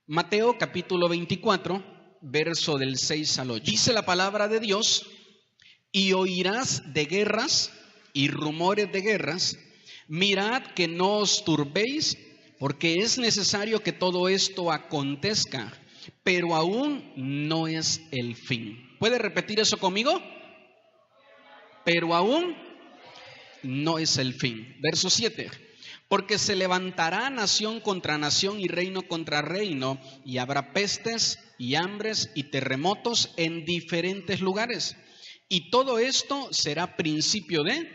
Mateo capítulo 24, verso del 6 al 8. Dice la palabra de Dios: y oirás de guerras y rumores de guerras. Mirad que no os turbéis, porque es necesario que todo esto acontezca, pero aún no es el fin. ¿Puede repetir eso conmigo? Pero aún no es el fin. Verso 7. Porque se levantará nación contra nación y reino contra reino, y habrá pestes y hambres y terremotos en diferentes lugares. Y todo esto será principio de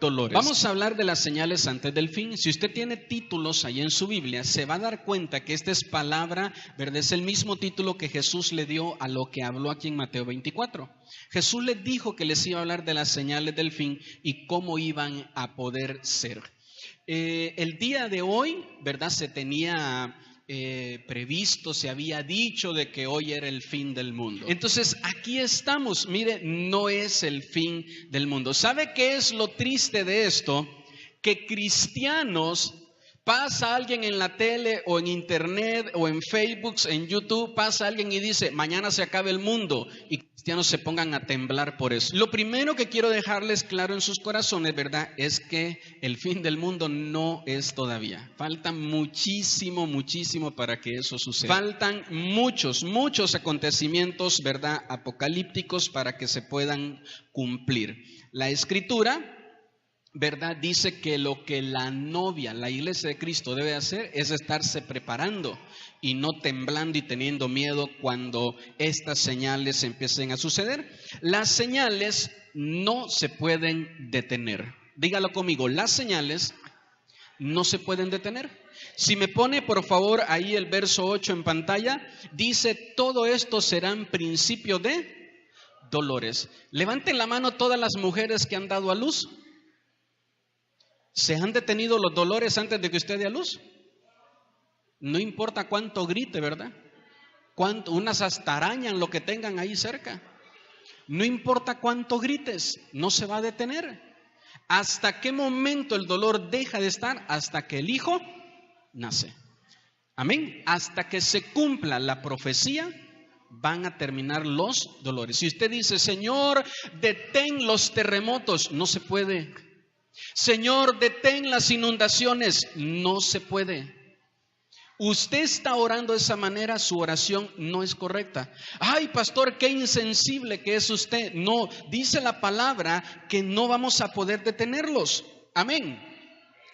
dolores. Vamos a hablar de las señales antes del fin. Si usted tiene títulos ahí en su Biblia, se va a dar cuenta que esta es palabra, ¿verdad? Es el mismo título que Jesús le dio a lo que habló aquí en Mateo 24. Jesús les dijo que les iba a hablar de las señales del fin y cómo iban a poder ser. El día de hoy, ¿verdad? Se tenía previsto, se había dicho de que hoy era el fin del mundo. Entonces aquí estamos, mire, no es el fin del mundo. ¿Sabe qué es lo triste de esto? Que cristianos, pasa alguien en la tele o en internet o en Facebook, en YouTube, pasa alguien y dice, mañana se acaba el mundo, y cristianos se pongan a temblar por eso. Lo primero que quiero dejarles claro en sus corazones, ¿verdad? Es que el fin del mundo no es todavía. Falta muchísimo para que eso suceda. Faltan muchos acontecimientos, ¿verdad? Apocalípticos para que se puedan cumplir. La Escritura, ¿verdad? Dice que lo que la novia, la iglesia de Cristo debe hacer es estarse preparando y no temblando y teniendo miedo cuando estas señales empiecen a suceder. Las señales no se pueden detener. Dígalo conmigo, las señales no se pueden detener. Si me pone por favor ahí el verso 8 en pantalla, dice: todo esto serán principio de dolores. Levanten la mano todas las mujeres que han dado a luz. ¿Se han detenido los dolores antes de que usted dé a luz? No importa cuánto grite, ¿verdad? Unas hasta arañan lo que tengan ahí cerca. No importa cuánto grites, no se va a detener. ¿Hasta qué momento el dolor deja de estar? Hasta que el hijo nace. Amén. Hasta que se cumpla la profecía, van a terminar los dolores. Si usted dice: Señor, detén los terremotos, no se puede. Señor, detén las inundaciones, no se puede. Usted está orando de esa manera, su oración no es correcta. Ay, pastor, qué insensible que es usted. No, dice la palabra que no vamos a poder detenerlos. Amén.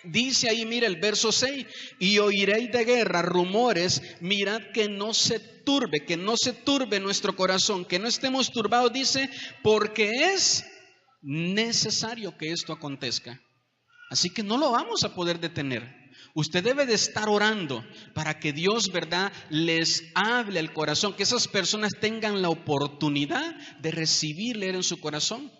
Dice ahí, mira el verso 6: y oiréis de guerra, rumores, mirad que no se turbe nuestro corazón, que no estemos turbados, dice, porque es necesario que esto acontezca. Así que no lo vamos a poder detener. Usted debe de estar orando para que Dios, ¿verdad?, les hable al corazón, que esas personas tengan la oportunidad de recibir, leer en su corazón.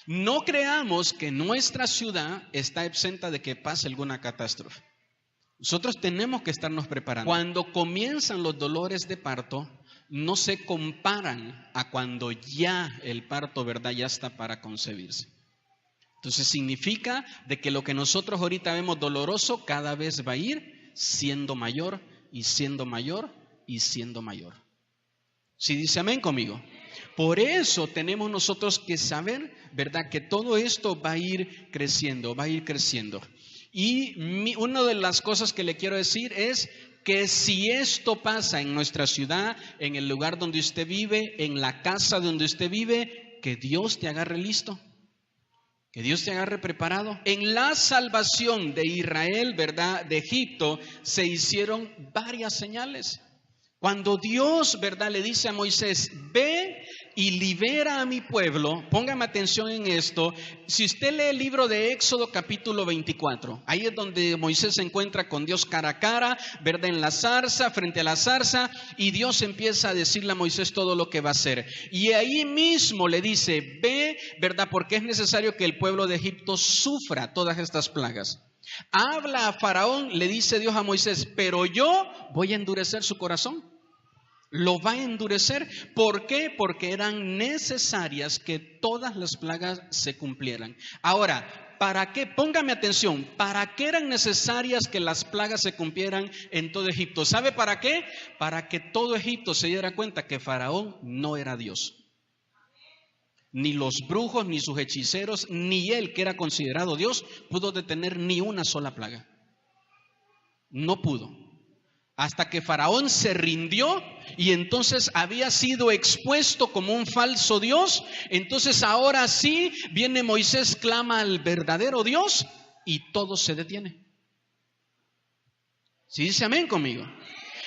No creamos que nuestra ciudad está exenta de que pase alguna catástrofe. Nosotros tenemos que estarnos preparando. Cuando comienzan los dolores de parto, no se comparan a cuando ya el parto, ¿verdad?, ya está para concebirse. Entonces significa de que lo que nosotros ahorita vemos doloroso cada vez va a ir siendo mayor y siendo mayor y siendo mayor. ¿Sí dice amén conmigo? Por eso tenemos nosotros que saber, ¿verdad?, que todo esto va a ir creciendo, va a ir creciendo. Y una de las cosas que le quiero decir es que si esto pasa en nuestra ciudad, en el lugar donde usted vive, en la casa donde usted vive, que Dios te agarre listo, que Dios te agarre preparado. En la salvación de Israel, ¿verdad?, de Egipto, se hicieron varias señales. Cuando Dios, ¿verdad?, le dice a Moisés: ve y libera a mi pueblo, póngame atención en esto. Si usted lee el libro de Éxodo capítulo 24, ahí es donde Moisés se encuentra con Dios cara a cara, ¿verdad?, en la zarza, frente a la zarza, y Dios empieza a decirle a Moisés todo lo que va a hacer. Y ahí mismo le dice: ve, ¿verdad?, porque es necesario que el pueblo de Egipto sufra todas estas plagas. Habla a Faraón, le dice Dios a Moisés: pero yo voy a endurecer su corazón. Lo va a endurecer. ¿Por qué? Porque eran necesarias que todas las plagas se cumplieran. Ahora, ¿para qué? Póngame atención. ¿Para qué eran necesarias que las plagas se cumplieran en todo Egipto? ¿Sabe para qué? Para que todo Egipto se diera cuenta que Faraón no era Dios. Ni los brujos, ni sus hechiceros, ni él, que era considerado Dios, pudo detener ni una sola plaga. No pudo. Hasta que Faraón se rindió y entonces había sido expuesto como un falso Dios. Entonces ahora sí viene Moisés, clama al verdadero Dios y todo se detiene. ¿Sí dice amén conmigo?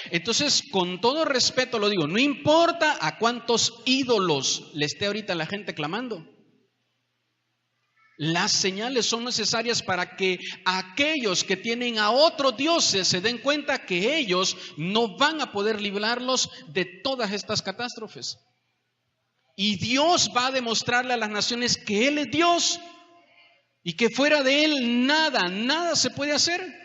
Entonces, con todo respeto lo digo, no importa a cuántos ídolos le esté ahorita la gente clamando. Las señales son necesarias para que aquellos que tienen a otros dioses se den cuenta que ellos no van a poder librarlos de todas estas catástrofes. Y Dios va a demostrarle a las naciones que Él es Dios y que fuera de Él nada se puede hacer.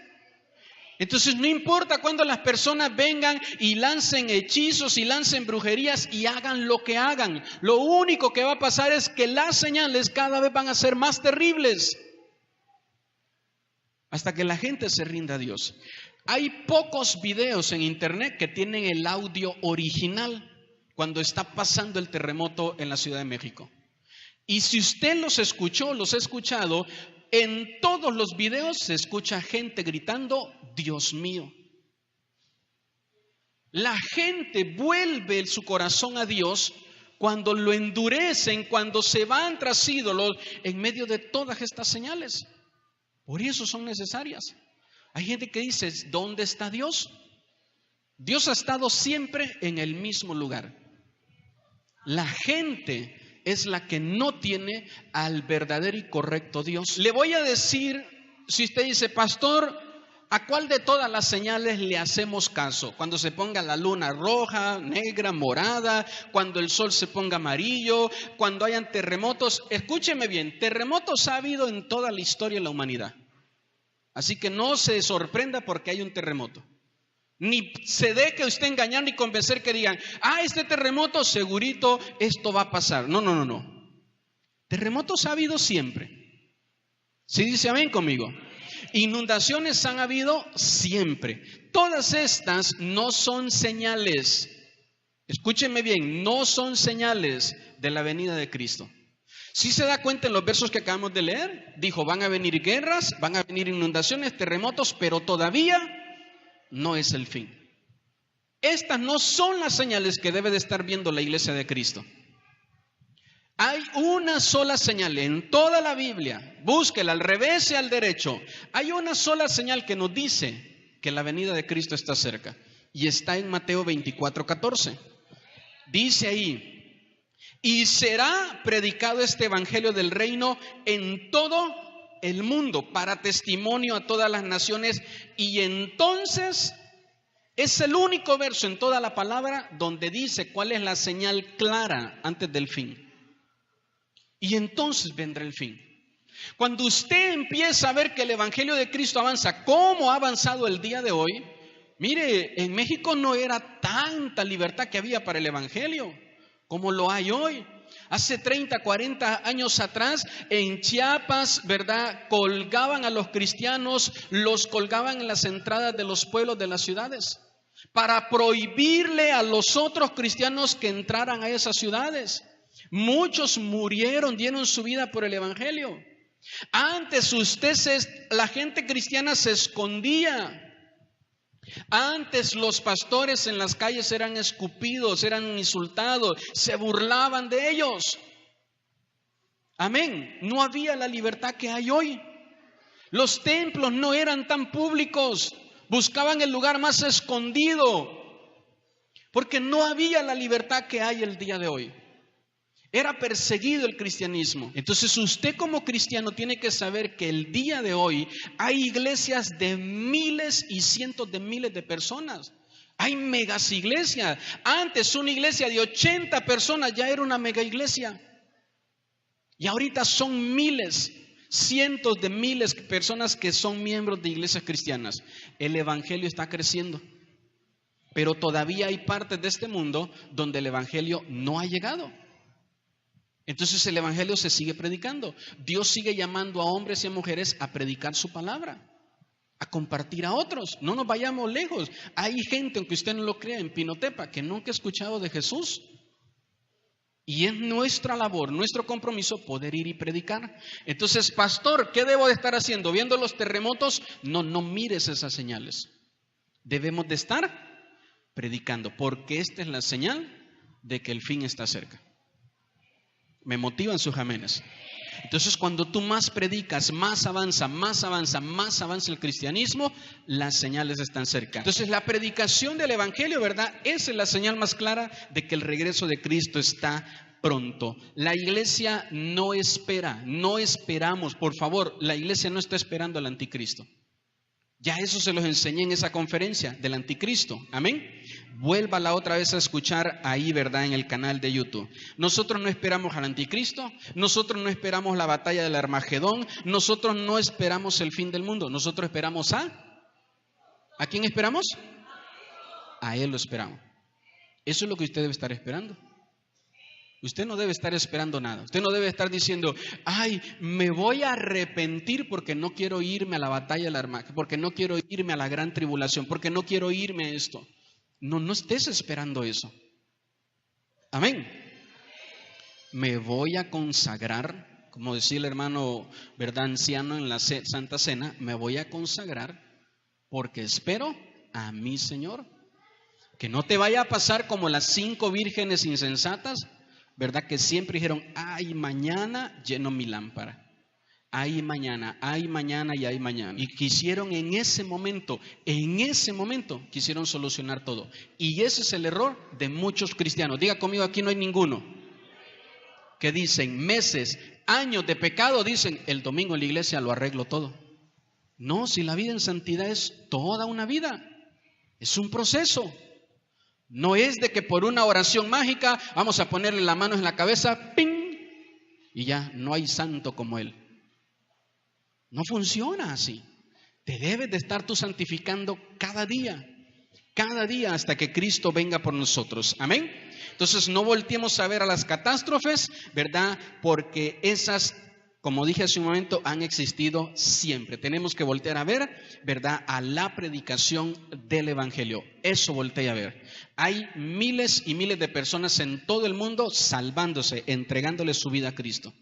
Entonces no importa cuando las personas vengan y lancen hechizos y lancen brujerías y hagan lo que hagan. Lo único que va a pasar es que las señales cada vez van a ser más terribles. Hasta que la gente se rinda a Dios. Hay pocos videos en internet que tienen el audio original cuando está pasando el terremoto en la Ciudad de México. Y si usted los escuchó, los ha escuchado, en todos los videos se escucha gente gritando, Dios mío. La gente vuelve su corazón a Dios cuando lo endurecen, cuando se van tras ídolos en medio de todas estas señales. Por eso son necesarias. Hay gente que dice, ¿dónde está Dios? Dios ha estado siempre en el mismo lugar. La gente es la que no tiene al verdadero y correcto Dios. Le voy a decir, si usted dice, pastor, ¿a cuál de todas las señales le hacemos caso? Cuando se ponga la luna roja, negra, morada, cuando el sol se ponga amarillo, cuando hayan terremotos. Escúcheme bien, terremotos ha habido en toda la historia de la humanidad. Así que no se sorprenda porque hay un terremoto. Ni se deje usted engañar ni convencer que digan, este terremoto segurito esto va a pasar. No. Terremotos ha habido siempre. ¿Sí dice amén conmigo? Inundaciones han habido siempre. Todas estas no son señales. Escúchenme bien, no son señales de la venida de Cristo. Si se da cuenta en los versos que acabamos de leer, dijo, van a venir guerras, van a venir inundaciones, terremotos, pero todavía no es el fin. Estas no son las señales que debe de estar viendo la iglesia de Cristo. Hay una sola señal en toda la Biblia, búsquela al revés y al derecho. Hay una sola señal que nos dice que la venida de Cristo está cerca y está en Mateo 24:14. Dice ahí, y será predicado este evangelio del reino en todo el mundo para testimonio a todas las naciones, y entonces es el único verso en toda la palabra donde dice cuál es la señal clara antes del fin. Y entonces vendrá el fin. Cuando usted empieza a ver que el evangelio de Cristo avanza, como ha avanzado el día de hoy, mire, en México no era tanta libertad que había para el evangelio como lo hay hoy. Hace 30, 40 años atrás, en Chiapas, ¿verdad? Colgaban a los cristianos, los colgaban en las entradas de los pueblos de las ciudades, para prohibirle a los otros cristianos que entraran a esas ciudades. Muchos murieron, dieron su vida por el evangelio. Antes la gente cristiana se escondía. Antes los pastores en las calles eran escupidos, eran insultados, se burlaban de ellos. Amén. No había la libertad que hay hoy. Los templos no eran tan públicos, buscaban el lugar más escondido, porque no había la libertad que hay el día de hoy. Era perseguido el cristianismo. Entonces usted como cristiano tiene que saber que el día de hoy hay iglesias de miles y cientos de miles de personas. Hay megas iglesias. Antes una iglesia de 80 personas ya era una mega iglesia. Y ahorita son miles, cientos de miles de personas que son miembros de iglesias cristianas. El evangelio está creciendo. pero todavía hay partes de este mundo donde el evangelio no ha llegado. Entonces el evangelio se sigue predicando. Dios sigue llamando a hombres y a mujeres a predicar su palabra, a compartir a otros. No nos vayamos lejos. Hay gente, aunque usted no lo crea, en Pinotepa que nunca ha escuchado de Jesús. Y es nuestra labor, nuestro compromiso poder ir y predicar. Entonces, pastor, ¿qué debo de estar haciendo? ¿Viendo los terremotos? No mires esas señales. Debemos de estar predicando, porque esta es la señal de que el fin está cerca. Me motivan sus amenes. Entonces, cuando tú más predicas, más avanza el cristianismo, las señales están cerca. Entonces, la predicación del evangelio, ¿verdad? Esa es la señal más clara de que el regreso de Cristo está pronto. La iglesia no espera, no esperamos, por favor, la iglesia no está esperando al anticristo. Ya eso se los enseñé en esa conferencia del anticristo. Amén. Vuélvala otra vez a escuchar ahí, ¿verdad? En el canal de YouTube. Nosotros no esperamos al anticristo. Nosotros no esperamos la batalla del Armagedón. Nosotros no esperamos el fin del mundo. Nosotros esperamos ¿a quién esperamos? A Él lo esperamos. Eso es lo que usted debe estar esperando. Usted no debe estar esperando nada. Usted no debe estar diciendo, ay, me voy a arrepentir porque no quiero irme a la batalla del Armagedón, porque no quiero irme a la gran tribulación, porque no quiero irme a esto. No estés esperando eso. Amén. Me voy a consagrar, como decía el hermano, ¿verdad? Anciano en la Santa Cena, me voy a consagrar porque espero a mi Señor. Que no te vaya a pasar como las 5 vírgenes insensatas, ¿verdad? Que siempre dijeron, ay, mañana lleno mi lámpara. Ay, mañana y ay, mañana. Y quisieron en ese momento, quisieron solucionar todo. Y ese es el error de muchos cristianos. Diga conmigo, aquí no hay ninguno. Que dicen meses, años de pecado, dicen, el domingo en la iglesia lo arreglo todo. No, si la vida en santidad es toda una vida. Es un proceso. No es de que por una oración mágica vamos a ponerle las manos en la cabeza, ¡ping! Y ya no hay santo como él. No funciona así. Te debes de estar tú santificando cada día hasta que Cristo venga por nosotros. Amén. Entonces no volteemos a ver a las catástrofes, ¿verdad? Porque esas, como dije hace un momento, han existido siempre. Tenemos que voltear a ver, ¿verdad? A la predicación del evangelio. Eso voltea a ver. Hay miles y miles de personas en todo el mundo salvándose, entregándole su vida a Cristo.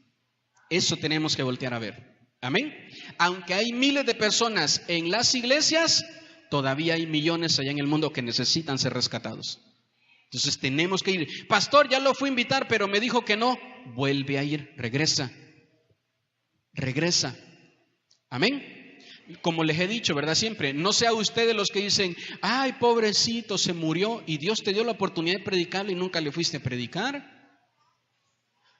Eso tenemos que voltear a ver. Amén. Aunque hay miles de personas en las iglesias, todavía hay millones allá en el mundo que necesitan ser rescatados. Entonces tenemos que ir. Pastor, ya lo fui a invitar, pero me dijo que no. Vuelve a ir, regresa. Amén. Como les he dicho, ¿verdad? Siempre, no sea usted de los que dicen, ay, pobrecito, se murió y Dios te dio la oportunidad de predicarle y nunca le fuiste a predicar.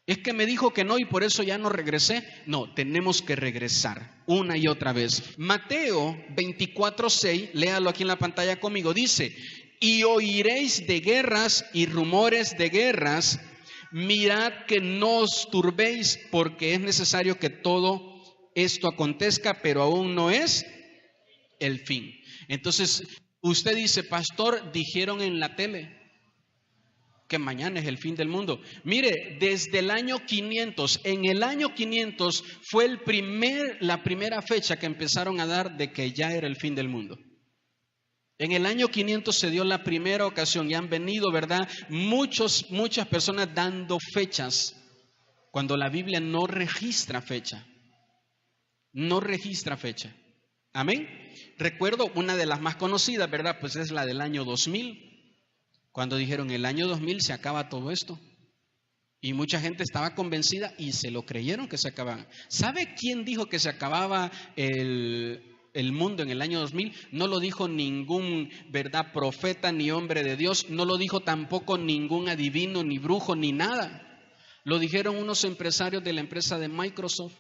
Es que me dijo que no y por eso ya no regresé. No, tenemos que regresar una y otra vez. Mateo 24:6, léalo aquí en la pantalla conmigo, dice, y oiréis de guerras y rumores de guerras, mirad que no os turbéis, porque es necesario que todo esto acontezca, pero aún no es el fin. Entonces, usted dice, pastor, dijeron en la tele que mañana es el fin del mundo. Mire, desde el año 500, en el año 500 fue la primera fecha que empezaron a dar de que ya era el fin del mundo. En el año 500 se dio la primera ocasión y han venido, ¿verdad? Muchas personas dando fechas cuando la Biblia no registra fecha. No registra fecha. Amén. Recuerdo una de las más conocidas, ¿verdad? Pues es la del año 2000. Cuando dijeron el año 2000 se acaba todo esto. Y mucha gente estaba convencida y se lo creyeron que se acababa. ¿Sabe quién dijo que se acababa el mundo en el año 2000? No lo dijo ningún, ¿verdad?, profeta ni hombre de Dios. No lo dijo tampoco ningún adivino, ni brujo, ni nada. Lo dijeron unos empresarios de la empresa de Microsoft.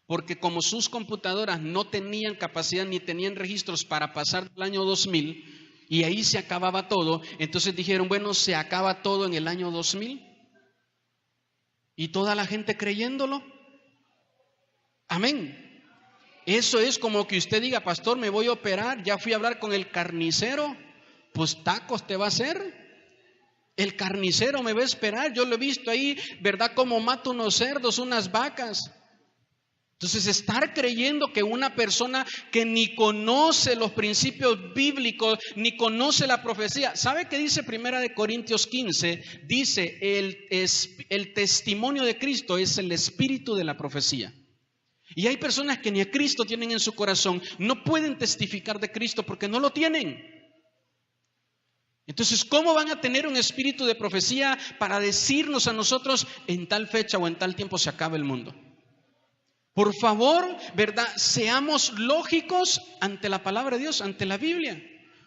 Porque como sus computadoras no tenían capacidad ni tenían registros para pasar del año 2000 y ahí se acababa todo, entonces dijeron, bueno, se acaba todo en el año 2000. Y toda la gente creyéndolo. Amén. Eso es como que usted diga, pastor, me voy a operar, ya fui a hablar con el carnicero, pues tacos te va a hacer. El carnicero me va a esperar, yo lo he visto ahí, ¿verdad? Como mata unos cerdos, unas vacas. Entonces, estar creyendo que una persona que ni conoce los principios bíblicos, ni conoce la profecía, ¿sabe qué dice 1 Corintios 15? Dice, el testimonio de Cristo es el espíritu de la profecía. Y hay personas que ni a Cristo tienen en su corazón, no pueden testificar de Cristo porque no lo tienen. Entonces, ¿cómo van a tener un espíritu de profecía para decirnos a nosotros en tal fecha o en tal tiempo se acaba el mundo? Por favor, ¿verdad? Seamos lógicos ante la palabra de Dios, ante la Biblia.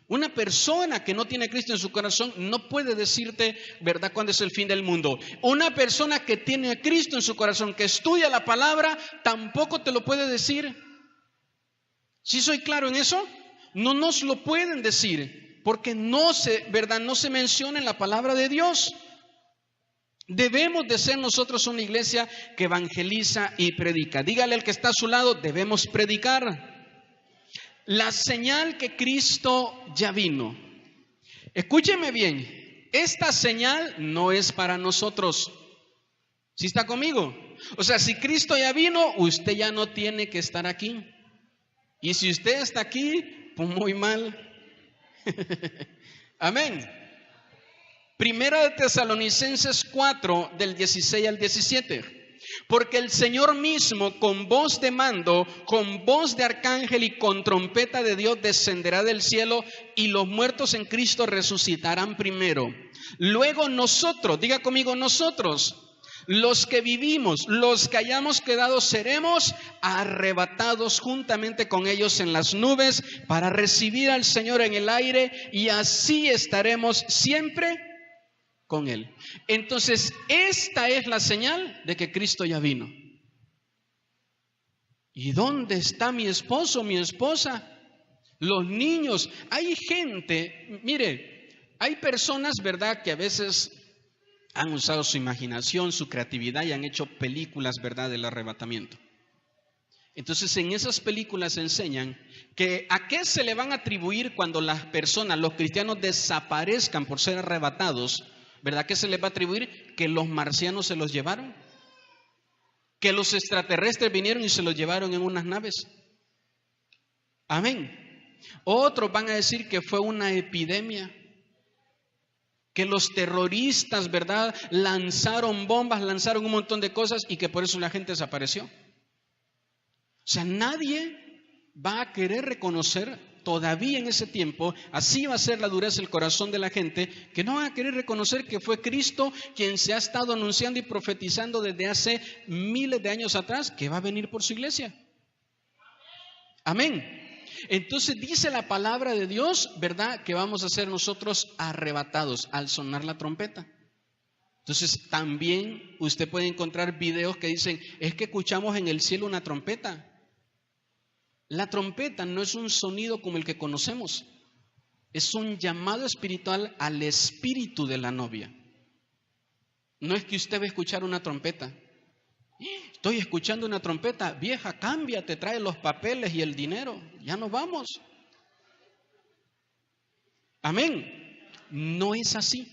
Una persona que no tiene a Cristo en su corazón no puede decirte, ¿verdad?, cuándo es el fin del mundo. Una persona que tiene a Cristo en su corazón, que estudia la palabra, tampoco te lo puede decir. ¿Sí soy claro en eso? No nos lo pueden decir, porque no se menciona en la palabra de Dios. Debemos de ser nosotros una iglesia que evangeliza y predica. Dígale al que está a su lado, debemos predicar. La señal que Cristo ya vino. Escúcheme bien, esta señal no es para nosotros. ¿Sí está conmigo? O sea, si Cristo ya vino, usted ya no tiene que estar aquí. Y si usted está aquí, pues muy mal. Amén. Primera de Tesalonicenses 4, del 16 al 17. Porque el Señor mismo, con voz de mando, con voz de arcángel y con trompeta de Dios, descenderá del cielo, y los muertos en Cristo resucitarán primero. Luego nosotros, diga conmigo, nosotros, los que vivimos, los que hayamos quedado, seremos arrebatados juntamente con ellos en las nubes para recibir al Señor en el aire, y así estaremos siempre con Él. Entonces, esta es la señal de que Cristo ya vino. ¿Y dónde está mi esposo, mi esposa? Los niños. Hay gente, mire, hay personas, ¿verdad?, que a veces han usado su imaginación, su creatividad y han hecho películas, ¿verdad?, del arrebatamiento. Entonces, en esas películas enseñan que a qué se le van a atribuir cuando las personas, los cristianos, desaparezcan por ser arrebatados. ¿Verdad que se les va a atribuir? Que los marcianos se los llevaron, que los extraterrestres vinieron y se los llevaron en unas naves. Amén. Otros van a decir que fue una epidemia, que los terroristas, ¿verdad?, lanzaron bombas, lanzaron un montón de cosas y que por eso la gente desapareció. O sea, nadie va a querer reconocer todavía en ese tiempo, así va a ser la dureza del corazón de la gente, que no van a querer reconocer que fue Cristo quien se ha estado anunciando y profetizando desde hace miles de años atrás, que va a venir por su iglesia. Amén. Entonces dice la palabra de Dios, ¿verdad?, que vamos a ser nosotros arrebatados al sonar la trompeta. Entonces también usted puede encontrar videos que dicen, es que escuchamos en el cielo una trompeta. La trompeta no es un sonido como el que conocemos, es un llamado espiritual al espíritu de la novia. No es que usted va a escuchar una trompeta. Estoy escuchando una trompeta, vieja, cámbiate, trae los papeles y el dinero, ya nos vamos. Amén. No es así,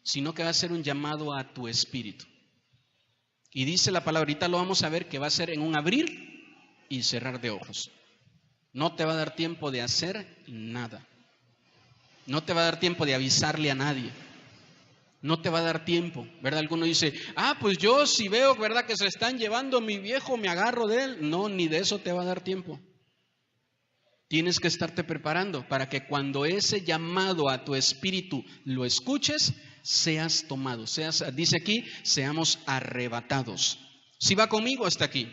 sino que va a ser un llamado a tu espíritu. Y dice la palabra, ahorita lo vamos a ver, que va a ser en un abrir y cerrar de ojos. No te va a dar tiempo de hacer nada. No te va a dar tiempo de avisarle a nadie. No te va a dar tiempo, ¿verdad? Alguno dice, pues yo si veo, ¿verdad?, que se están llevando a mi viejo, me agarro de él. No, ni de eso te va a dar tiempo. Tienes que estarte preparando para que cuando ese llamado a tu espíritu lo escuches, seas tomado. Dice aquí, seamos arrebatados. ¿Sí va conmigo hasta aquí?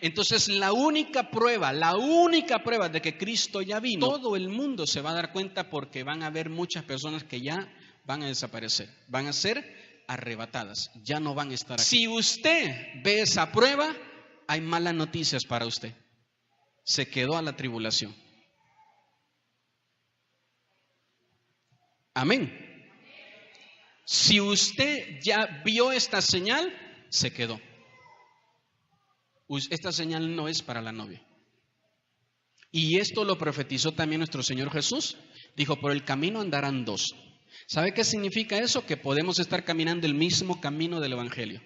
Entonces la única prueba de que Cristo ya vino, todo el mundo se va a dar cuenta, porque van a haber muchas personas que ya van a desaparecer, van a ser arrebatadas, ya no van a estar aquí. Si usted ve esa prueba, hay malas noticias para usted. Se quedó a la tribulación. Amén. Si usted ya vio esta señal, se quedó. Esta señal no es para la novia. Y esto lo profetizó también nuestro Señor Jesús. Dijo, por el camino andarán dos. ¿Sabe qué significa eso? Que podemos estar caminando el mismo camino del Evangelio.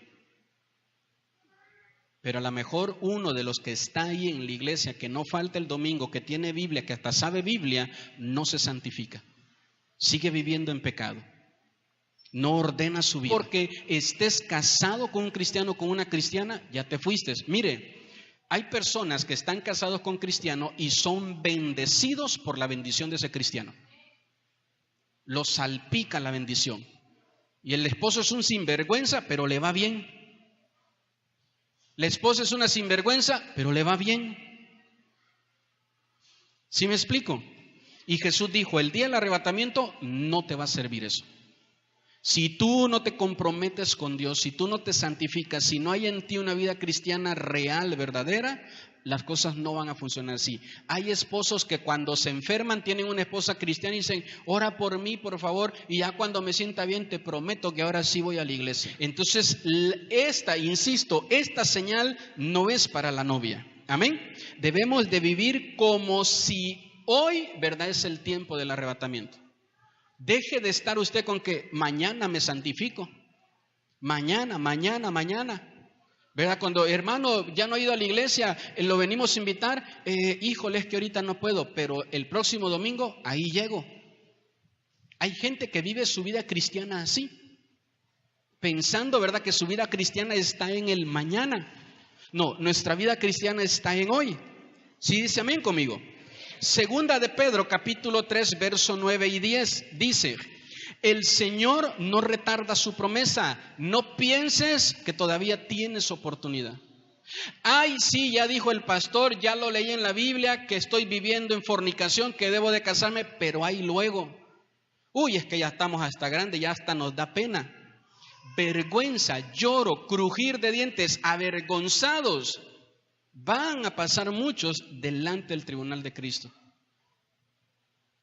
Pero a lo mejor uno de los que está ahí en la iglesia, que no falta el domingo, que tiene Biblia, que hasta sabe Biblia, no se santifica. Sigue viviendo en pecado. No ordena su vida. Porque estés casado con un cristiano, con una cristiana, ya te fuiste. Mire, hay personas que están casados con cristianos y son bendecidos por la bendición de ese cristiano. Los salpica la bendición. Y el esposo es un sinvergüenza, pero le va bien. La esposa es una sinvergüenza, pero le va bien. ¿Sí me explico? Y Jesús dijo, el día del arrebatamiento no te va a servir eso. Si tú no te comprometes con Dios, si tú no te santificas, si no hay en ti una vida cristiana real, verdadera, las cosas no van a funcionar así. Hay esposos que cuando se enferman tienen una esposa cristiana y dicen, ora por mí, por favor, y ya cuando me sienta bien te prometo que ahora sí voy a la iglesia. Entonces, esta señal no es para la novia. Amén. Debemos de vivir como si hoy, verdad, es el tiempo del arrebatamiento. Deje de estar usted con que mañana me santifico. Mañana. ¿Verdad? Cuando hermano ya no ha ido a la iglesia, lo venimos a invitar, híjole, es que ahorita no puedo, pero el próximo domingo ahí llego. Hay gente que vive su vida cristiana así, pensando, ¿verdad?, que su vida cristiana está en el mañana. No, nuestra vida cristiana está en hoy. ¿Sí dice amén conmigo? Segunda de Pedro, capítulo 3, verso 9 y 10, dice, el Señor no retarda su promesa, no pienses que todavía tienes oportunidad. Ay, sí, ya dijo el pastor, ya lo leí en la Biblia, que estoy viviendo en fornicación, que debo de casarme, pero ahí luego. Uy, es que ya estamos hasta grandes, ya hasta nos da pena. Vergüenza, lloro, crujir de dientes, avergonzados. Van a pasar muchos delante del tribunal de Cristo.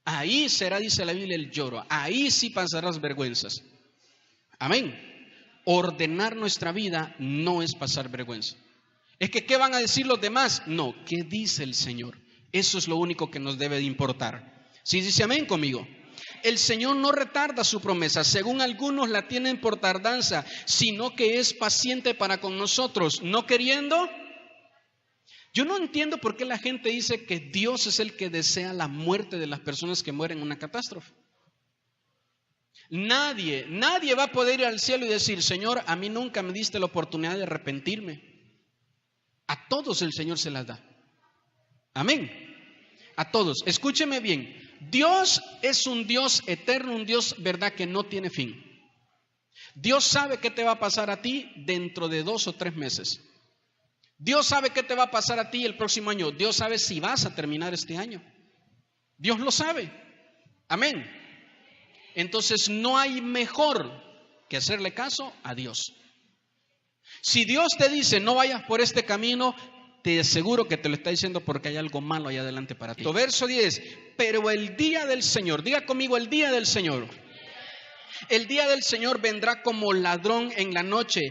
Ahí será, dice la Biblia, el lloro. Ahí sí pasarás vergüenzas. Amén. Ordenar nuestra vida no es pasar vergüenza. Es que ¿qué van a decir los demás? No, ¿qué dice el Señor? Eso es lo único que nos debe de importar. ¿Sí dice amén conmigo? El Señor no retarda su promesa, según algunos la tienen por tardanza, sino que es paciente para con nosotros, no queriendo. Yo no entiendo por qué la gente dice que Dios es el que desea la muerte de las personas que mueren en una catástrofe. Nadie va a poder ir al cielo y decir, Señor, a mí nunca me diste la oportunidad de arrepentirme. A todos el Señor se las da. Amén. A todos. Escúcheme bien. Dios es un Dios eterno, un Dios, verdad, que no tiene fin. Dios sabe qué te va a pasar a ti dentro de 2 o 3 meses. Dios sabe qué te va a pasar a ti el próximo año. Dios sabe si vas a terminar este año. Dios lo sabe. Amén. Entonces no hay mejor que hacerle caso a Dios. Si Dios te dice no vayas por este camino, te aseguro que te lo está diciendo porque hay algo malo ahí adelante para ti. Verso 10. Pero el día del Señor, diga conmigo, el día del Señor. El día del Señor vendrá como ladrón en la noche,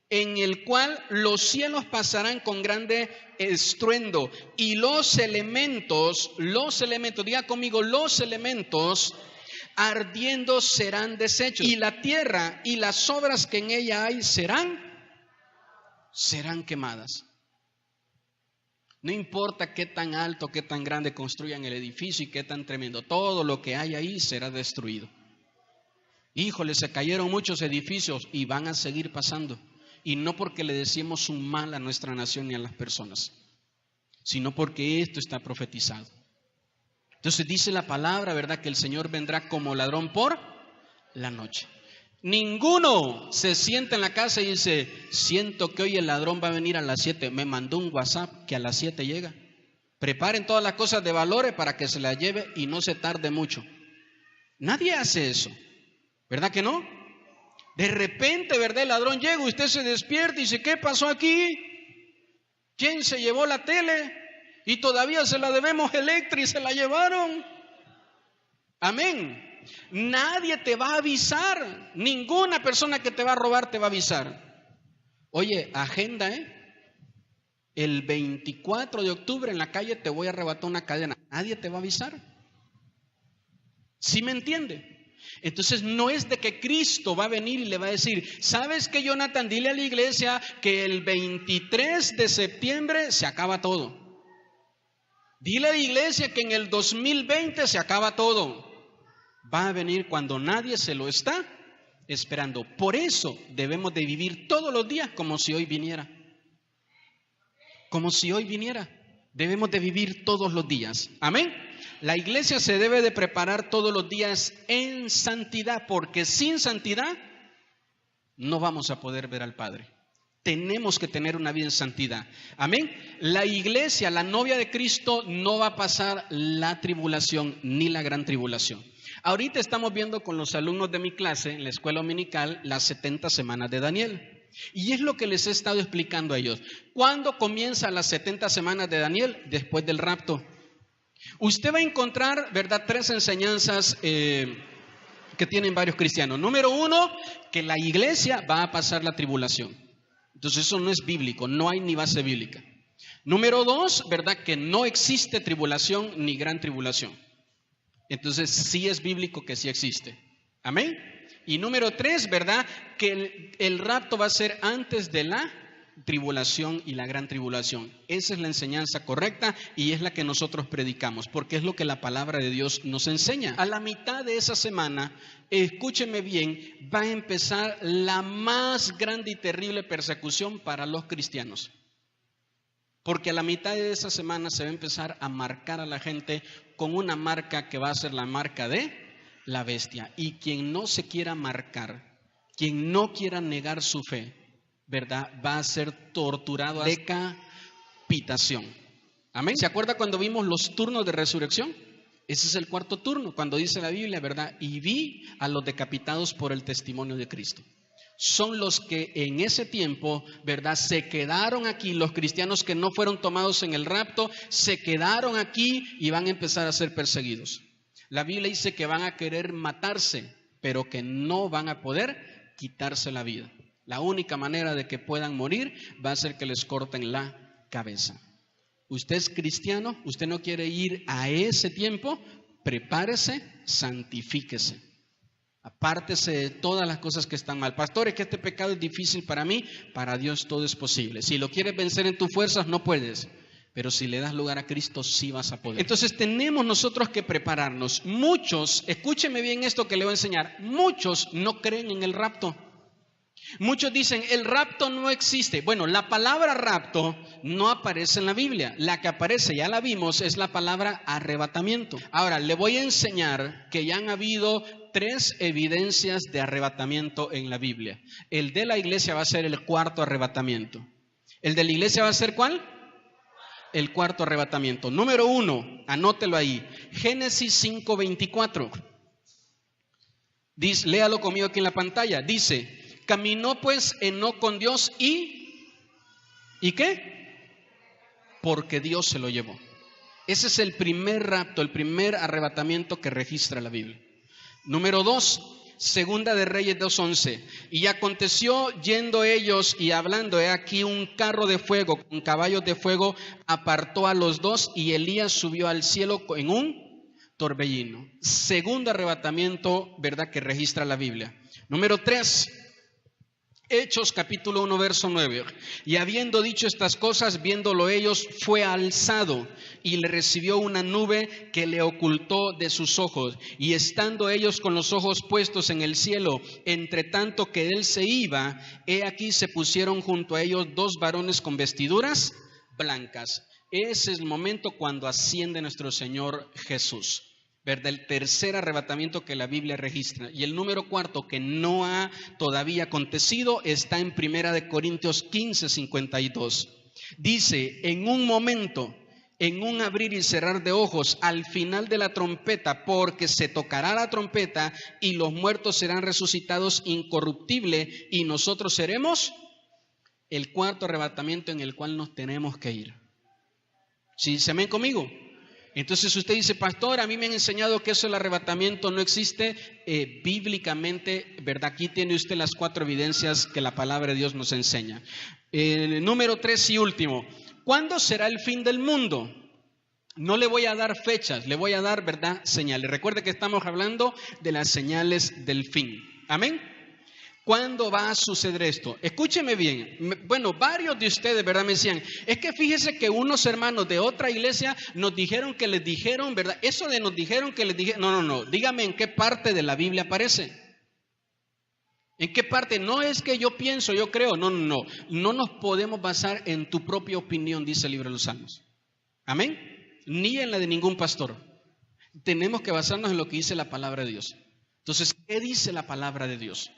en el cual los cielos pasarán con grande estruendo y los elementos, diga conmigo, los elementos ardiendo serán deshechos y la tierra y las obras que en ella hay serán quemadas. No importa qué tan alto, qué tan grande construyan el edificio y qué tan tremendo, todo lo que hay ahí será destruido. Híjole, se cayeron muchos edificios y van a seguir pasando. Y no porque le decimos un mal a nuestra nación ni a las personas, sino porque esto está profetizado. Entonces dice la palabra, ¿verdad?, que el Señor vendrá como ladrón por la noche. Ninguno se sienta en la casa y dice, siento que hoy el ladrón va a venir a las 7. Me mandó un WhatsApp que a las 7 llega. Preparen todas las cosas de valores para que se las lleve y no se tarde mucho. Nadie hace eso, ¿verdad que no? De repente, ¿verdad?, el ladrón llega, usted se despierta y dice, ¿qué pasó aquí? ¿Quién se llevó la tele? Y todavía se la debemos Electra y se la llevaron. Amén. Nadie te va a avisar. Ninguna persona que te va a robar te va a avisar. Oye, agenda, el 24 de octubre en la calle te voy a arrebatar una cadena. Nadie te va a avisar. ¿Sí me entiende? Entonces no es de que Cristo va a venir y le va a decir, ¿sabes qué, Jonathan? Dile a la iglesia que el 23 de septiembre se acaba todo. Dile a la iglesia que en el 2020 se acaba todo. Va a venir cuando nadie se lo está esperando. Por eso debemos de vivir todos los días como si hoy viniera. Como si hoy viniera. Debemos de vivir todos los días. Amén. La iglesia se debe de preparar todos los días en santidad, porque sin santidad no vamos a poder ver al Padre. Tenemos que tener una vida en santidad. Amén. La iglesia, la novia de Cristo, no va a pasar la tribulación ni la gran tribulación. Ahorita estamos viendo con los alumnos de mi clase en la escuela dominical las 70 semanas de Daniel. Y es lo que les he estado explicando a ellos. ¿Cuándo comienzan las 70 semanas de Daniel? Después del rapto. Usted va a encontrar, ¿verdad?, 3 enseñanzas que tienen varios cristianos. Número 1, que la iglesia va a pasar la tribulación. Entonces eso no es bíblico, no hay ni base bíblica. Número 2, ¿verdad?, que no existe tribulación ni gran tribulación. Entonces sí es bíblico que sí existe. Amén. Y número 3, ¿verdad?, que el rapto va a ser antes de la tribulación y la gran tribulación. Esa es la enseñanza correcta y es la que nosotros predicamos, porque es lo que la palabra de Dios nos enseña. A la mitad de esa semana, escúcheme bien, va a empezar la más grande y terrible persecución para los cristianos. Porque a la mitad de esa semana se va a empezar a marcar a la gente con una marca que va a ser la marca de la bestia. Y quien no se quiera marcar, quien no quiera negar su fe, ¿verdad?, va a ser torturado a decapitación. Amén. ¿Se acuerda cuando vimos los turnos de resurrección? Ese es el 4.º turno, cuando dice la Biblia, ¿verdad? Y vi a los decapitados por el testimonio de Cristo. Son los que en ese tiempo, ¿verdad?, se quedaron aquí. Los cristianos que no fueron tomados en el rapto, se quedaron aquí y van a empezar a ser perseguidos. La Biblia dice que van a querer matarse, pero que no van a poder quitarse la vida. La única manera de que puedan morir va a ser que les corten la cabeza. Usted es cristiano, usted no quiere ir a ese tiempo, prepárese, santifíquese. Apártese de todas las cosas que están mal. Pastor, es que este pecado es difícil para mí, para Dios todo es posible. Si lo quieres vencer en tus fuerzas, no puedes. Pero si le das lugar a Cristo, sí vas a poder. Entonces tenemos nosotros que prepararnos. Muchos, escúcheme bien esto que le voy a enseñar, muchos no creen en el rapto. Muchos dicen, el rapto no existe. Bueno, la palabra rapto no aparece en la Biblia. La que aparece, ya la vimos, es la palabra arrebatamiento. Ahora, le voy a enseñar que ya han habido 3 evidencias de arrebatamiento en la Biblia. El de la iglesia va a ser el 4.º arrebatamiento. ¿El de la iglesia va a ser cuál? El 4.º arrebatamiento. Número 1, anótelo ahí. Génesis 5:24. Dice, léalo conmigo aquí en la pantalla. Dice, caminó pues Enoc con Dios ¿y qué? Porque Dios se lo llevó. Ese es el primer rapto, el primer arrebatamiento que registra la Biblia. Número 2, Segunda de Reyes 2:11. Y aconteció yendo ellos y hablando, he aquí un carro de fuego con caballos de fuego apartó a los 2 y Elías subió al cielo en un torbellino. Segundo arrebatamiento, ¿verdad?, que registra la Biblia. Número 3, Hechos capítulo 1 verso 9. Y habiendo dicho estas cosas, viéndolo ellos, fue alzado y le recibió una nube que le ocultó de sus ojos. Y estando ellos con los ojos puestos en el cielo, entre tanto que él se iba, he aquí se pusieron junto a ellos 2 varones con vestiduras blancas. Ese es el momento cuando asciende nuestro Señor Jesús, ¿verdad? El tercer arrebatamiento que la Biblia registra. Y el número 4, que no ha todavía acontecido, está en 1 Corintios 15:52. Dice, en un momento, en un abrir y cerrar de ojos, al final de la trompeta, porque se tocará la trompeta y los muertos serán resucitados incorruptible y nosotros seremos el 4.º arrebatamiento en el cual nos tenemos que ir. ¿Sí se ven conmigo? Entonces usted dice, pastor, a mí me han enseñado que eso, el arrebatamiento no existe bíblicamente, ¿verdad? Aquí tiene usted las 4 evidencias que la palabra de Dios nos enseña. Número 3 y último, ¿Cuándo será el fin del mundo? No le voy a dar fechas, le voy a dar, ¿verdad?, señales. Recuerde que estamos hablando de las señales del fin. Amén. ¿Cuándo va a suceder esto? Escúcheme bien. Bueno, varios de ustedes, ¿verdad?, me decían, es que fíjese que unos hermanos de otra iglesia nos dijeron que les dijeron, ¿verdad? Eso de nos dijeron que les dijeron, no. Dígame en qué parte de la Biblia aparece. ¿En qué parte? No es que yo pienso, yo creo. No. No nos podemos basar en tu propia opinión, dice el libro de los Salmos. Amén. Ni en la de ningún pastor. Tenemos que basarnos en lo que dice la palabra de Dios. Entonces, ¿qué dice la palabra de Dios?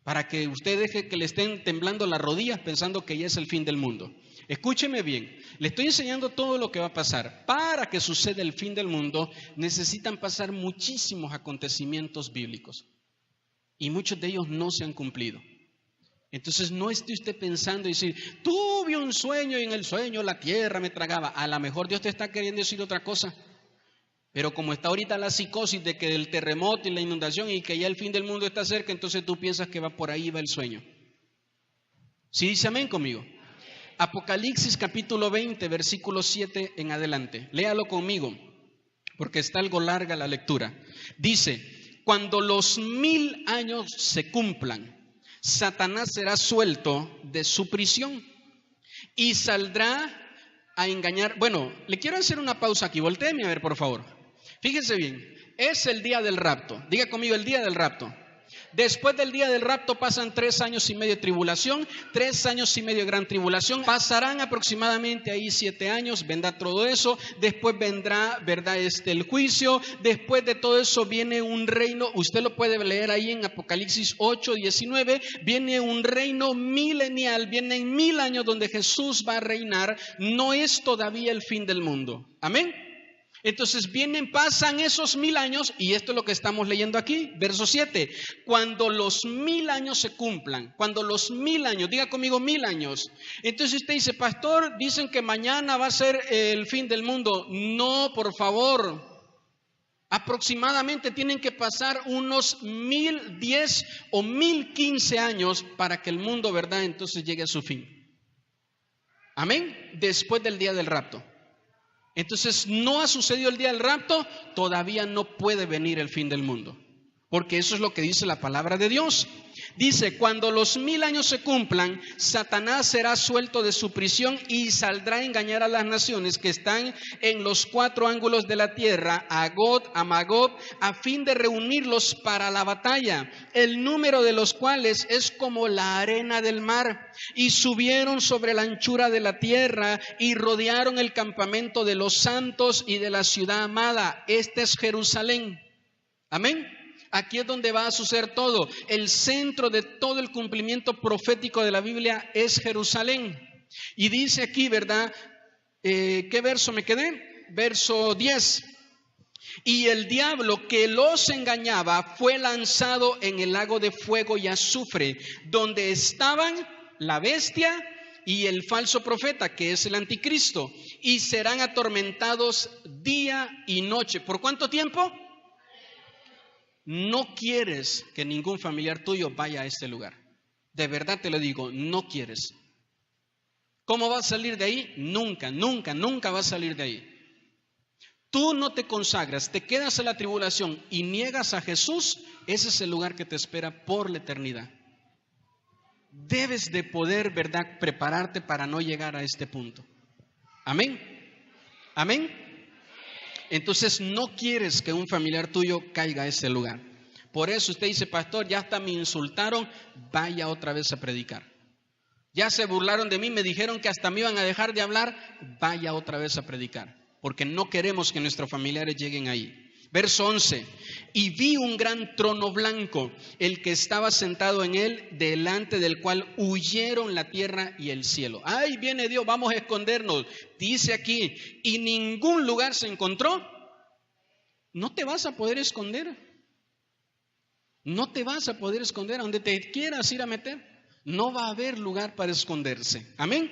Para que usted deje que le estén temblando las rodillas pensando que ya es el fin del mundo. Escúcheme bien, le estoy enseñando todo lo que va a pasar. Para que suceda el fin del mundo, necesitan pasar muchísimos acontecimientos bíblicos. Y muchos de ellos no se han cumplido. Entonces no esté usted pensando y decir, tuve un sueño y en el sueño la tierra me tragaba. A lo mejor Dios te está queriendo decir otra cosa. Pero como está ahorita la psicosis de que el terremoto y la inundación y que ya el fin del mundo está cerca, entonces tú piensas que va por ahí, va el sueño. ¿Sí dice amén conmigo? Apocalipsis capítulo 20, versículo 7 en adelante. Léalo conmigo, porque está algo larga la lectura. Dice, cuando los 1000 años se cumplan, Satanás será suelto de su prisión y saldrá a engañar. Bueno, le quiero hacer una pausa aquí. Voltéeme a ver, por favor. Fíjense bien, es el día del rapto. Diga conmigo, el día del rapto. Después del día del rapto pasan 3 años y medio de tribulación, 3 años y medio de gran tribulación. Pasarán aproximadamente ahí 7 años, vendrá todo eso. Después vendrá, ¿verdad?, el juicio. Después de todo eso viene un reino. Usted lo puede leer ahí en Apocalipsis 8, 19. Viene un reino milenial, vienen 1000 años donde Jesús va a reinar. No es todavía el fin del mundo. Amén. Entonces pasan esos 1000 años y esto es lo que estamos leyendo aquí, verso 7. Cuando los 1000 años se cumplan, cuando los 1000 años, diga conmigo 1000 años. Entonces usted dice, pastor, dicen que mañana va a ser el fin del mundo. No, por favor. Aproximadamente tienen que pasar unos 1010 o 1015 años para que el mundo, ¿verdad?, entonces llegue a su fin. Amén. Después del día del rapto. Entonces no ha sucedido el día del rapto, todavía no puede venir el fin del mundo, porque eso es lo que dice la palabra de Dios. Dice, cuando los 1000 años se cumplan, Satanás será suelto de su prisión y saldrá a engañar a las naciones que están en los 4 ángulos de la tierra, a Gog, a Magog, a fin de reunirlos para la batalla, el número de los cuales es como la arena del mar. Y subieron sobre la anchura de la tierra y rodearon el campamento de los santos y de la ciudad amada. Esta es Jerusalén. Amén. Aquí es donde va a suceder todo. El centro de todo el cumplimiento profético de la Biblia es Jerusalén. Y dice aquí, ¿verdad? ¿Qué verso me quedé? Verso 10. Y el diablo que los engañaba fue lanzado en el lago de fuego y azufre, donde estaban la bestia y el falso profeta, que es el anticristo, y serán atormentados día y noche. ¿Por cuánto tiempo? No quieres que ningún familiar tuyo vaya a este lugar. De verdad te lo digo, no quieres. ¿Cómo va a salir de ahí? Nunca va a salir de ahí. Tú no te consagras, te quedas en la tribulación y niegas a Jesús, ese es el lugar que te espera por la eternidad. Debes de poder, ¿verdad?, prepararte para no llegar a este punto. Amén. Amén. Entonces no quieres que un familiar tuyo caiga a ese lugar. Por eso usted dice, pastor, ya hasta me insultaron, vaya otra vez a predicar. Ya se burlaron de mí, me dijeron que hasta me iban a dejar de hablar, vaya otra vez a predicar. Porque no queremos que nuestros familiares lleguen ahí. Verso 11, y vi un gran trono blanco, el que estaba sentado en él, delante del cual huyeron la tierra y el cielo. ¡Ay, viene Dios, vamos a escondernos! Dice aquí, y ningún lugar se encontró. No te vas a poder esconder. No te vas a poder esconder a donde te quieras ir a meter. No va a haber lugar para esconderse. Amén.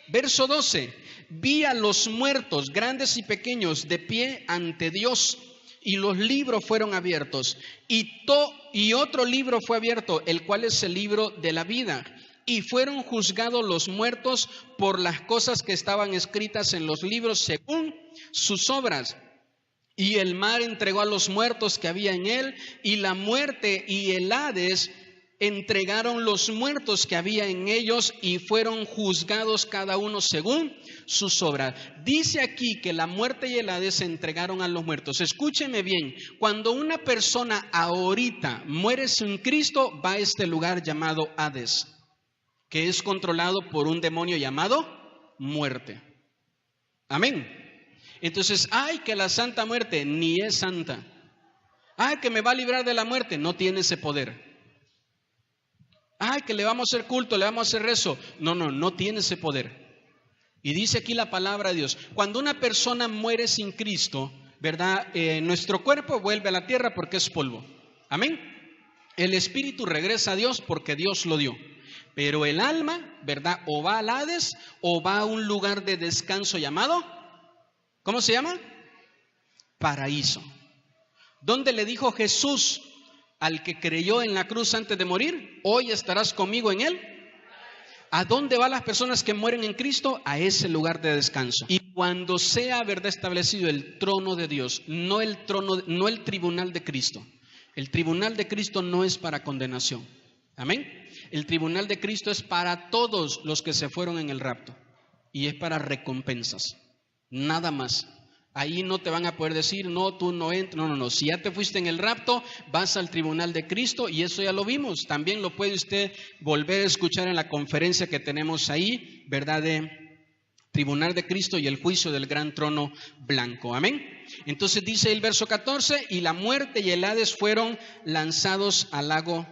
Verso 12, vi a los muertos, grandes y pequeños, de pie ante Dios. Y los libros fueron abiertos, y otro libro fue abierto, el cual es el libro de la vida. y fueron juzgados los muertos por las cosas que estaban escritas en los libros según sus obras. Y el mar entregó a los muertos que había en él, y la muerte y el Hades entregaron los muertos que había en ellos, y fueron juzgados cada uno según sus obras. Dice aquí que la muerte y el Hades se entregaron a los muertos. Escúcheme bien, cuando una persona ahorita muere sin Cristo, va a este lugar llamado Hades, que es controlado por un demonio llamado muerte. Amén. Entonces, ay, que la santa muerte ni es santa. Ay, que me va a librar de la muerte, no tiene ese poder. Ay, que le vamos a hacer culto, le vamos a hacer rezo. No tiene ese poder. Y dice aquí la palabra de Dios, cuando una persona muere sin Cristo, ¿verdad? Nuestro cuerpo vuelve a la tierra porque es polvo. Amén. El espíritu regresa a Dios porque Dios lo dio. Pero el alma, ¿verdad? O va al Hades o va a un lugar de descanso llamado, ¿cómo se llama? Paraíso. ¿Dónde le dijo Jesús al que creyó en la cruz antes de morir? Hoy estarás conmigo en él. ¿A dónde van las personas que mueren en Cristo? A ese lugar de descanso. Y cuando sea, ¿verdad?, establecido el trono de Dios, no el tribunal de Cristo. El tribunal de Cristo no es para condenación. Amén. El tribunal de Cristo es para todos los que se fueron en el rapto. Y es para recompensas. Nada más. Ahí no te van a poder decir, no, tú no entras. No. Si ya te fuiste en el rapto, vas al tribunal de Cristo, y eso ya lo vimos. También lo puede usted volver a escuchar en la conferencia que tenemos ahí, ¿verdad?, de tribunal de Cristo y el juicio del gran trono blanco. Amén. Entonces dice el verso 14, y la muerte y el Hades fueron lanzados al lago,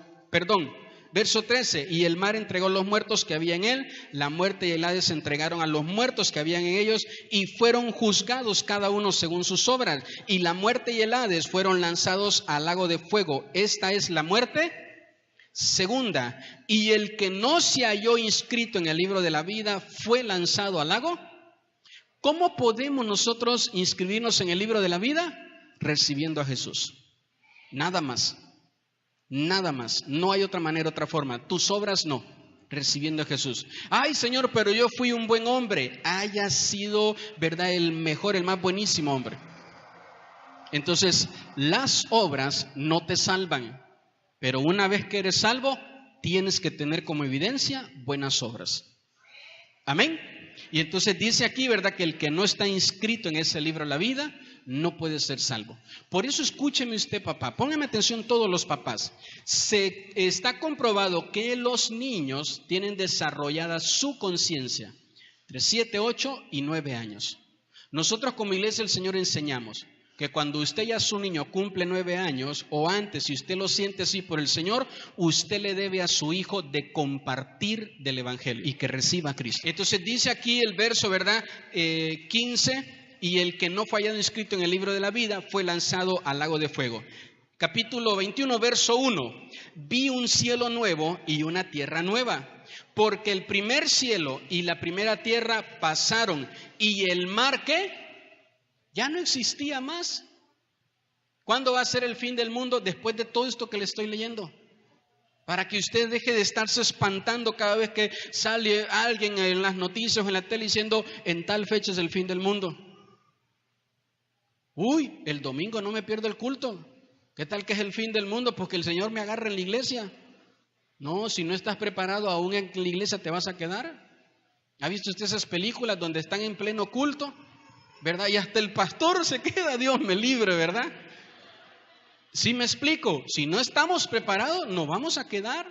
Verso 13, y el mar entregó los muertos que había en él, la muerte y el Hades se entregaron a los muertos que habían en ellos, y fueron juzgados cada uno según sus obras. Y la muerte y el Hades fueron lanzados al lago de fuego. Esta es la muerte segunda. Y el que no se halló inscrito en el libro de la vida fue lanzado al lago. ¿Cómo podemos nosotros inscribirnos en el libro de la vida? Recibiendo a Jesús. Nada más. Nada más, no hay otra manera, otra forma. Tus obras no, recibiendo a Jesús. Ay, Señor, pero yo fui un buen hombre. Haya sido, ¿verdad?, el mejor, el más buenísimo hombre. Entonces, las obras no te salvan, pero una vez que eres salvo, tienes que tener como evidencia buenas obras. Amén. Y entonces dice aquí, ¿verdad?, que el que no está inscrito en ese libro de la vida no puede ser salvo. Por eso escúcheme usted, papá, póngame atención todos los papás. Se está comprobado que los niños tienen desarrollada su conciencia entre 7, 8 y 9 años. Nosotros como iglesia del Señor enseñamos que cuando usted ya su niño cumple 9 años o antes, si usted lo siente así por el Señor, usted le debe a su hijo de compartir del evangelio y que reciba a Cristo. Entonces dice aquí el verso, ¿verdad?, 15, y el que no fue hallado inscrito en el libro de la vida fue lanzado al lago de fuego. Capítulo 21, verso 1. Vi un cielo nuevo y una tierra nueva, porque el primer cielo y la primera tierra pasaron, y el mar, ¿qué?, ya no existía más. ¿Cuándo va a ser el fin del mundo? Después de todo esto que le estoy leyendo. Para que usted deje de estarse espantando cada vez que sale alguien en las noticias o en la tele diciendo, en tal fecha es el fin del mundo. Uy, el domingo no me pierdo el culto. ¿Qué tal que es el fin del mundo? Porque el Señor me agarra en la iglesia. No, si no estás preparado, aún en la iglesia te vas a quedar. ¿Ha visto usted esas películas donde están en pleno culto? ¿Verdad? Y hasta el pastor se queda, Dios me libre, ¿verdad? ¿Sí me explico? Si no estamos preparados, nos vamos a quedar.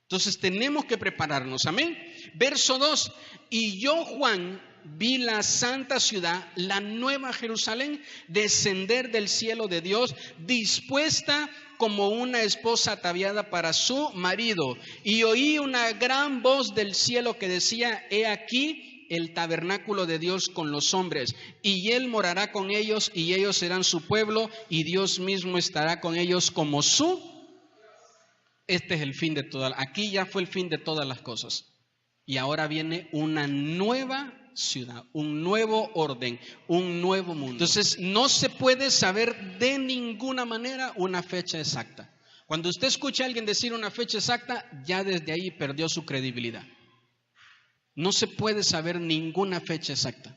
Entonces tenemos que prepararnos, amén. Verso 2, y yo, Juan, vi la santa ciudad, la nueva Jerusalén, descender del cielo de Dios, dispuesta como una esposa ataviada para su marido. Y oí una gran voz del cielo que decía, he aquí el tabernáculo de Dios con los hombres, y Él morará con ellos, y ellos serán su pueblo, y Dios mismo estará con ellos como su. Este es el fin de todas. Aquí ya fue el fin de todas las cosas. Y ahora viene una nueva ciudad, un nuevo orden, un nuevo mundo. Entonces no se puede saber de ninguna manera una fecha exacta. Cuando usted escucha a alguien decir una fecha exacta, ya desde ahí perdió su credibilidad. No se puede saber ninguna fecha exacta.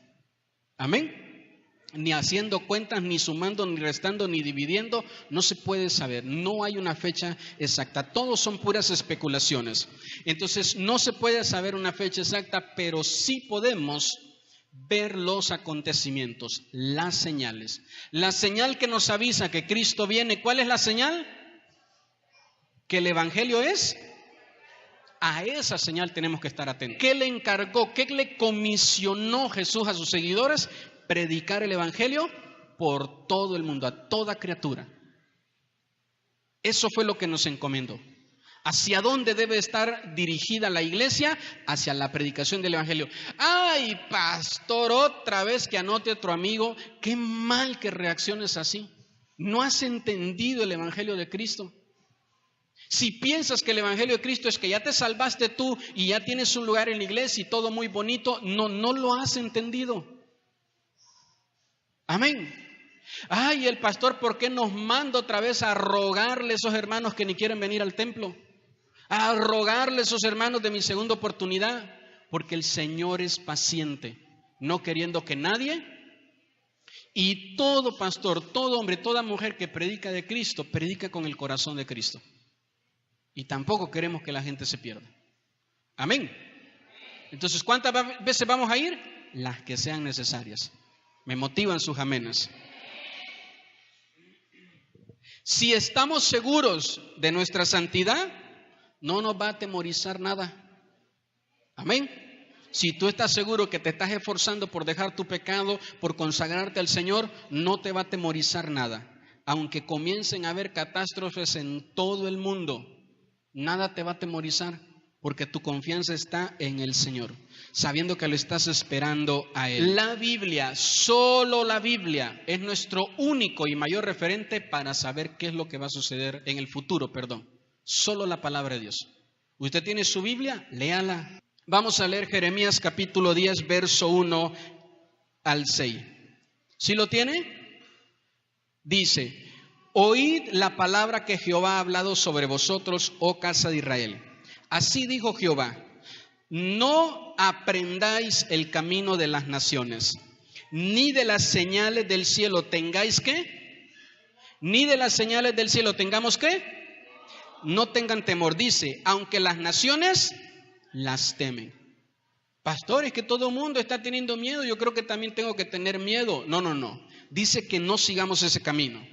Amén. Ni haciendo cuentas, ni sumando, ni restando, ni dividiendo, no se puede saber. No hay una fecha exacta. Todos son puras especulaciones. Entonces, no se puede saber una fecha exacta, pero sí podemos ver los acontecimientos, las señales. La señal que nos avisa que Cristo viene, ¿cuál es la señal? Que el Evangelio es. A esa señal tenemos que estar atentos. ¿Qué le encargó? ¿Qué le comisionó Jesús a sus seguidores? Predicar el Evangelio por todo el mundo, a toda criatura. Eso fue lo que nos encomendó. ¿Hacia dónde debe estar dirigida la iglesia? Hacia la predicación del Evangelio. Ay, pastor, otra vez que anote otro amigo. Qué mal que reacciones así. No has entendido el Evangelio de Cristo. Si piensas que el Evangelio de Cristo es que ya te salvaste tú y ya tienes un lugar en la iglesia y todo muy bonito, no lo has entendido. Amén. Ay, el pastor, ¿por qué nos manda otra vez a rogarle a esos hermanos que ni quieren venir al templo? A rogarle a esos hermanos de mi segunda oportunidad. Porque el Señor es paciente, no queriendo que nadie. Y todo pastor, todo hombre, toda mujer que predica de Cristo, predica con el corazón de Cristo. Y tampoco queremos que la gente se pierda. Amén. Entonces, ¿cuántas veces vamos a ir? Las que sean necesarias. Me motivan sus amenes. Si estamos seguros de nuestra santidad, no nos va a atemorizar nada. Amén. Si tú estás seguro que te estás esforzando por dejar tu pecado, por consagrarte al Señor, no te va a atemorizar nada. Aunque comiencen a haber catástrofes en todo el mundo, nada te va a atemorizar, porque tu confianza está en el Señor, sabiendo que lo estás esperando a Él. La Biblia, solo la Biblia, es nuestro único y mayor referente para saber qué es lo que va a suceder en el futuro, Solo la palabra de Dios. ¿Usted tiene su Biblia? Léala. Vamos a leer Jeremías capítulo 10, verso 1 al 6. ¿Sí lo tiene? Dice: oíd la palabra que Jehová ha hablado sobre vosotros, oh casa de Israel. Así dijo Jehová: no aprendáis el camino de las naciones, ni de las señales del cielo tengáis ¿qué? Ni de las señales del cielo tengamos ¿qué? No tengan temor. Dice, aunque las naciones las temen. Pastor, es que todo el mundo está teniendo miedo, yo creo que también tengo que tener miedo. No. Dice que no sigamos ese camino.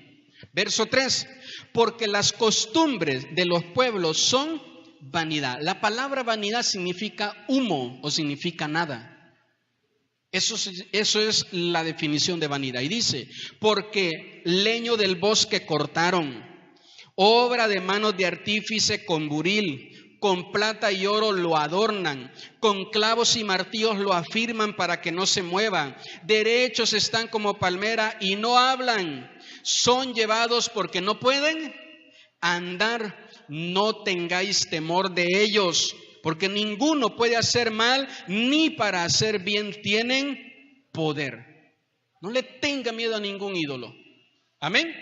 Verso 3, porque las costumbres de los pueblos son vanidad. La palabra vanidad significa humo o significa nada. Eso es la definición de vanidad. Y dice, porque leño del bosque cortaron, obra de manos de artífice con buril, con plata y oro lo adornan, con clavos y martillos lo afirman para que no se mueva. Derechos están como palmera y no hablan. Son llevados porque no pueden andar. No tengáis temor de ellos, porque ninguno puede hacer mal, ni para hacer bien tienen poder. No le tenga miedo a ningún ídolo. Amén.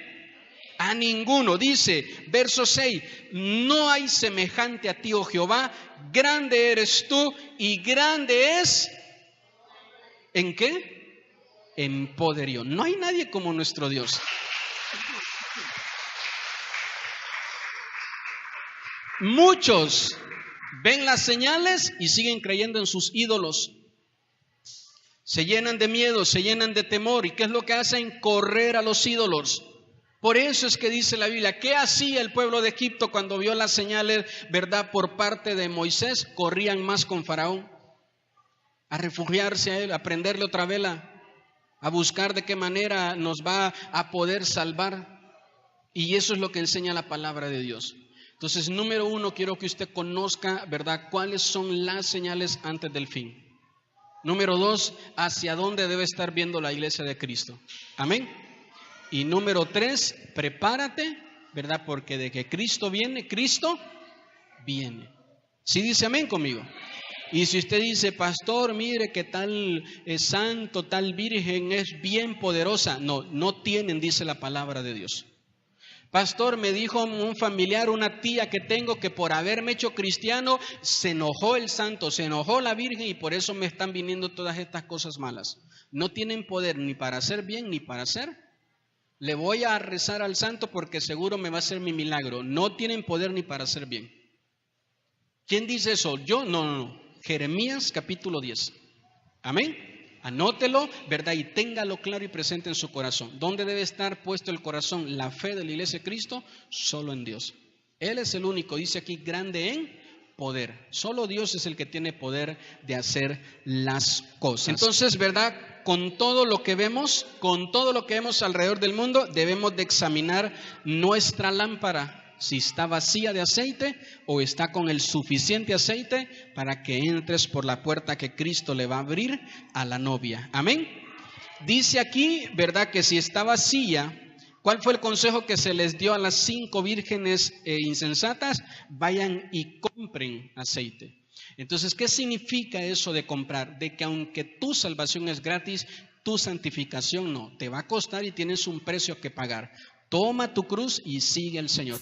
A ninguno. Dice, verso 6, no hay semejante a ti, oh Jehová, grande eres tú y grande es, ¿en qué? En poderío. No hay nadie como nuestro Dios. Muchos ven las señales y siguen creyendo en sus ídolos. Se llenan de miedo, se llenan de temor. ¿Y qué es lo que hacen? Correr a los ídolos. Por eso es que dice la Biblia, ¿qué hacía el pueblo de Egipto cuando vio las señales, verdad, por parte de Moisés? Corrían más con Faraón, a refugiarse a él, a prenderle otra vela, a buscar de qué manera nos va a poder salvar. Y eso es lo que enseña la palabra de Dios. Entonces, número 1, quiero que usted conozca, ¿verdad?, cuáles son las señales antes del fin. Número 2, hacia dónde debe estar viendo la iglesia de Cristo. Amén. Y número 3, prepárate, ¿verdad?, porque de que Cristo viene, Cristo viene. ¿Sí dice amén conmigo? Y si usted dice, pastor, mire que tal santo, tal virgen es bien poderosa. No tienen, dice la palabra de Dios. Pastor, me dijo un familiar, una tía que tengo, que por haberme hecho cristiano se enojó el santo, se enojó la Virgen y por eso me están viniendo todas estas cosas malas. No tienen poder ni para hacer bien ni para hacer. Le voy a rezar al santo porque seguro me va a hacer mi milagro. No tienen poder ni para hacer bien. ¿Quién dice eso? Yo, no. Jeremías capítulo 10. Amén. Anótelo, ¿verdad? Y téngalo claro y presente en su corazón. ¿Dónde debe estar puesto el corazón? La fe de la iglesia de Cristo, solo en Dios. Él es el único, dice aquí, grande en poder. Solo Dios es el que tiene poder de hacer las cosas. Entonces, ¿verdad? Con todo lo que vemos alrededor del mundo, debemos de examinar nuestra lámpara. Si está vacía de aceite o está con el suficiente aceite para que entres por la puerta que Cristo le va a abrir a la novia. Amén. Dice aquí, ¿verdad? Que si está vacía, ¿cuál fue el consejo que se les dio a las 5 vírgenes insensatas? Vayan y compren aceite. Entonces, ¿qué significa eso de comprar? De que aunque tu salvación es gratis, tu santificación no. Te va a costar y tienes un precio que pagar. Toma tu cruz y sigue al Señor.